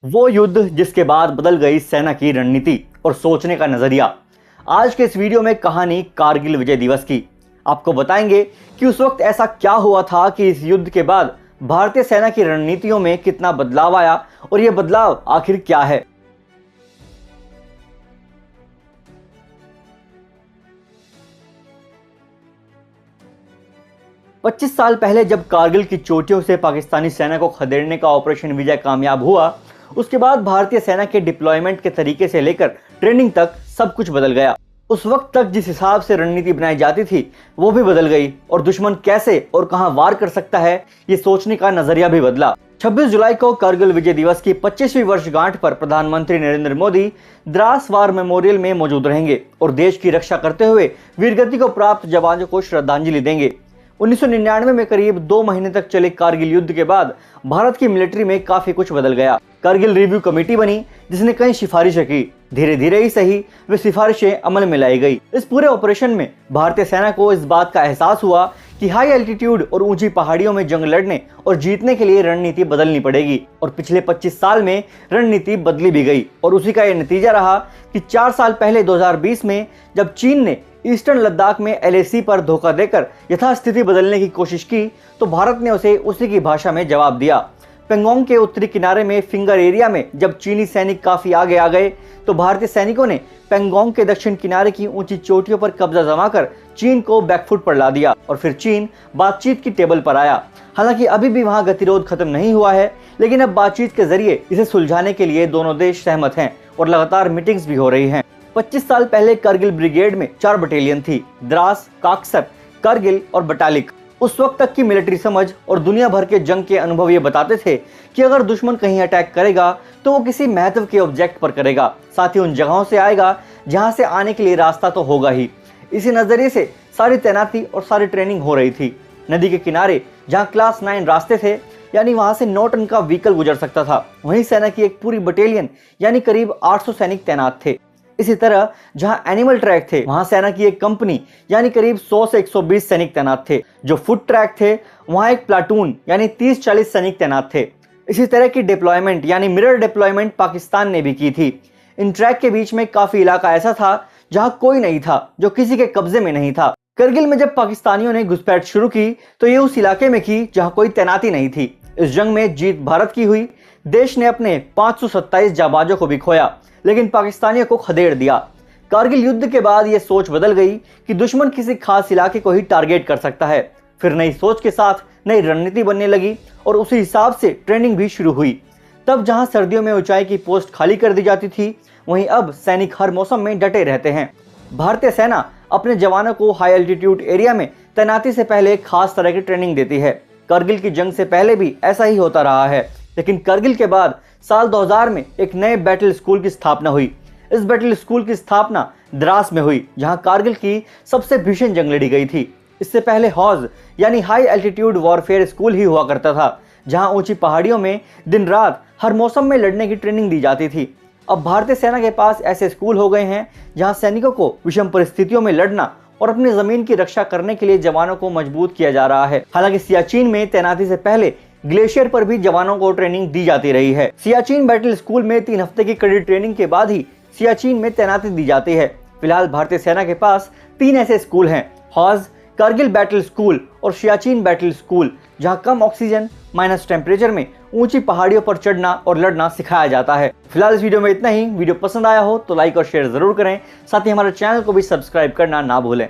वो युद्ध जिसके बाद बदल गई सेना की रणनीति और सोचने का नजरिया। आज के इस वीडियो में कहानी कारगिल विजय दिवस की। आपको बताएंगे कि उस वक्त ऐसा क्या हुआ था कि इस युद्ध के बाद भारतीय सेना की रणनीतियों में कितना बदलाव आया और यह बदलाव आखिर क्या है। पच्चीस साल पहले जब कारगिल की चोटियों से पाकिस्तानी सेना को खदेड़ने का ऑपरेशन विजय कामयाब हुआ, उसके बाद भारतीय सेना के डिप्लॉयमेंट के तरीके से लेकर ट्रेनिंग तक सब कुछ बदल गया। उस वक्त तक जिस हिसाब से रणनीति बनाई जाती थी वो भी बदल गई और दुश्मन कैसे और कहां वार कर सकता है ये सोचने का नजरिया भी बदला। 26 जुलाई को कारगिल विजय दिवस की 25वीं वर्षगांठ पर प्रधानमंत्री नरेंद्र मोदी द्रास वार मेमोरियल में मौजूद रहेंगे और देश की रक्षा करते हुए वीरगति को प्राप्त जवानों को श्रद्धांजलि देंगे। 1999 में करीब 2 महीने तक चले कारगिल युद्ध के बाद भारत की मिलिट्री में काफी कुछ बदल गया। कारगिल रिव्यू कमेटी बनी जिसने कई सिफारिशें की। धीरे धीरे ही सही वे सिफारिशें अमल में लाई गई। इस पूरे ऑपरेशन में भारतीय सेना को इस बात का एहसास हुआ कि हाई एल्टीट्यूड और ऊंची पहाड़ियों में जंग लड़ने और जीतने के लिए रणनीति बदलनी पड़ेगी और पिछले 25 साल में रणनीति बदली भी गई और उसी का यह नतीजा रहा कि 4 साल पहले 2020 में जब चीन ने ईस्टर्न लद्दाख में LAC पर धोखा देकर यथास्थिति बदलने की कोशिश की तो भारत ने उसे उसी की भाषा में जवाब दिया। पेंगोंग के उत्तरी किनारे में फिंगर एरिया में जब चीनी सैनिक काफी आगे आ गए तो भारतीय सैनिकों ने पेंगोंग के दक्षिण किनारे की ऊंची चोटियों पर कब्जा जमाकर चीन को बैकफुट पर ला दिया और फिर चीन बातचीत की टेबल पर आया। हालांकि अभी भी वहां गतिरोध खत्म नहीं हुआ है, लेकिन अब बातचीत के जरिए इसे सुलझाने के लिए दोनों देश सहमत हैं और लगातार मीटिंग्स भी हो रही हैं। 25 साल पहले कारगिल ब्रिगेड में 4 बटालियन थी, द्रास, काक्सर, करगिल और बटालिक। उस वक्त तक की मिलिट्री समझ और दुनिया भर के जंग के अनुभव ये बताते थे कि अगर दुश्मन कहीं अटैक करेगा तो वो किसी महत्व के ऑब्जेक्ट पर करेगा, साथ ही उन जगहों से आएगा जहां से आने के लिए रास्ता तो होगा ही। इसी नजरिए से सारी तैनाती और सारी ट्रेनिंग हो रही थी। नदी के किनारे जहाँ क्लास 9 रास्ते थे, यानी वहां से 9 टन का व्हीकल गुजर सकता था, वहीं सेना की एक पूरी बटालियन यानी करीब 800 सैनिक तैनात थे। इसी तरह जहां एनिमल ट्रैक थे वहां सेना की एक कंपनी यानी करीब 100 से 120 सैनिक तैनात थे। जो फुट ट्रैक थे वहां एक प्लाटून यानी 30-40 सैनिक तैनात थे। इसी तरह की डिप्लॉयमेंट यानी मिरर डिप्लॉयमेंट पाकिस्तान ने भी की थी। इन ट्रैक के बीच में काफी इलाका ऐसा था जहां कोई नहीं था, जो किसी के कब्जे में नहीं था। करगिल में जब पाकिस्तानियों ने घुसपैठ शुरू की तो ये उस इलाके में की जहां कोई तैनाती नहीं थी। इस जंग में जीत भारत की हुई। देश ने अपने 527 जाबाजों को भी खोया, लेकिन पाकिस्तानियों को खदेड़ दिया। कारगिल युद्ध के बाद यह सोच बदल गई कि दुश्मन किसी खास इलाके को ही टारगेट कर सकता है। फिर नई सोच के साथ नई रणनीति बनने लगी और उसी हिसाब से ट्रेनिंग भी शुरू हुई। तब जहां सर्दियों में ऊंचाई की पोस्ट खाली कर दी जाती थी, वहीं अब सैनिक हर मौसम में डटे रहते हैं। भारतीय सेना अपने जवानों को हाई एल्टीट्यूड एरिया में तैनाती से पहले खास तरह की ट्रेनिंग देती है। करगिल की जंग से पहले भी ऐसा ही होता रहा है, लेकिन करगिल के बाद साल 2000 में एक नए बैटल स्कूल की स्थापना हुई। इस बैटल स्कूल की स्थापना द्रास में हुई, जहां कारगिल की सबसे भीषण जंग लड़ी गई थी। इससे पहले हौज यानी हाई एल्टीट्यूड वॉरफेयर स्कूल ही हुआ करता था, जहां ऊंची पहाड़ियों में दिन रात हर मौसम में लड़ने की ट्रेनिंग दी जाती थी। अब भारतीय सेना के पास ऐसे स्कूल हो गए हैं जहां सैनिकों को विषम परिस्थितियों में लड़ना और अपनी जमीन की रक्षा करने के लिए जवानों को मजबूत किया जा रहा है। हालांकि सियाचिन में तैनाती से पहले ग्लेशियर पर भी जवानों को ट्रेनिंग दी जाती रही है। सियाचिन बैटल स्कूल में 3 हफ्ते की कड़ी ट्रेनिंग के बाद ही सियाचिन में तैनाती दी जाती है। फिलहाल भारतीय सेना के पास 3 ऐसे स्कूल हैं, हौज, करगिल बैटल स्कूल और सियाचिन बैटल स्कूल, जहां कम ऑक्सीजन, माइनस टेम्परेचर में ऊंची पहाड़ियों पर चढ़ना और लड़ना सिखाया जाता है। फिलहाल इस वीडियो में इतना ही। वीडियो पसंद आया हो तो लाइक और शेयर जरूर करें, साथ ही हमारे चैनल को भी सब्सक्राइब करना ना भूलें।